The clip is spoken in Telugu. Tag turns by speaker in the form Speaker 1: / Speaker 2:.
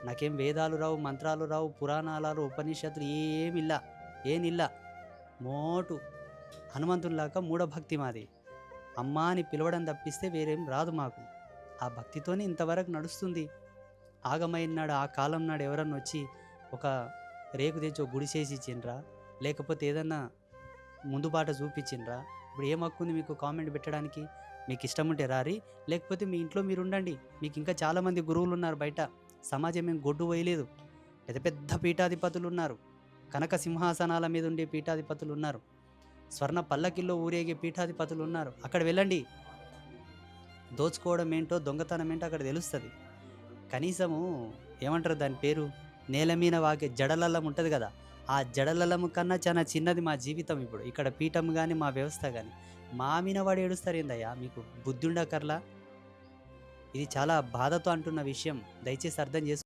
Speaker 1: నాకేం వేదాలు రావు, మంత్రాలు రావు, పురాణాలు, ఉపనిషత్తులు ఏమిల్ల. ఏనిల్ల. మోటు హనుమంతునిలాగా మూఢభక్తి మాది. అమ్మా అని పిలవడం తప్పిస్తే వేరేం రాదు మాకు. ఆ భక్తితోనే ఇంతవరకు నడుస్తుంది. ఆగమైన నాడు, ఆ కాలం నాడు ఎవరన్నా వచ్చి ఒక రేకు తెచ్చి ఒక గుడిసేసి ఇచ్చిండ్రా? లేకపోతే ఏదన్నా ముందు బాట చూపించిండ్రా? ఇప్పుడు ఏం హక్కుంది మీకు కామెంట్ పెట్టడానికి? మీకు ఇష్టం ఉంటే రారి, లేకపోతే మీ ఇంట్లో మీరుండండి. మీకు ఇంకా చాలామంది గురువులున్నారు బయట. సమాజం ఏం గొడ్డు వేయలేదు. పెద్ద పెద్ద పీఠాధిపతులున్నారు. కనక సింహాసనాల మీద ఉండే పీఠాధిపతులున్నారు. స్వర్ణ పల్లకిల్లో ఊరేగే పీఠాధిపతులున్నారు. అక్కడ వెళ్ళండి. దోచుకోవడం ఏంటో, దొంగతనం ఏంటో అక్కడ తెలుస్తది. కనీసము ఏమంటారు దాని పేరు? నేల మీద వాకే జడలల్లం ఉంటది గదా! ఆ జడలల్లము కన్నా చానా చిన్నది మా జీవితం ఇప్పుడు. ఇక్కడ పీఠం గాని, మా వ్యవస్థ గాని. మా మీద పడి ఏడుస్తారేందయ్యా? మీకు బుద్ధుండకర్లా? ఇది చాలా బాధతో అంటున్న విషయం. దయచేసి అర్థం చేసుకో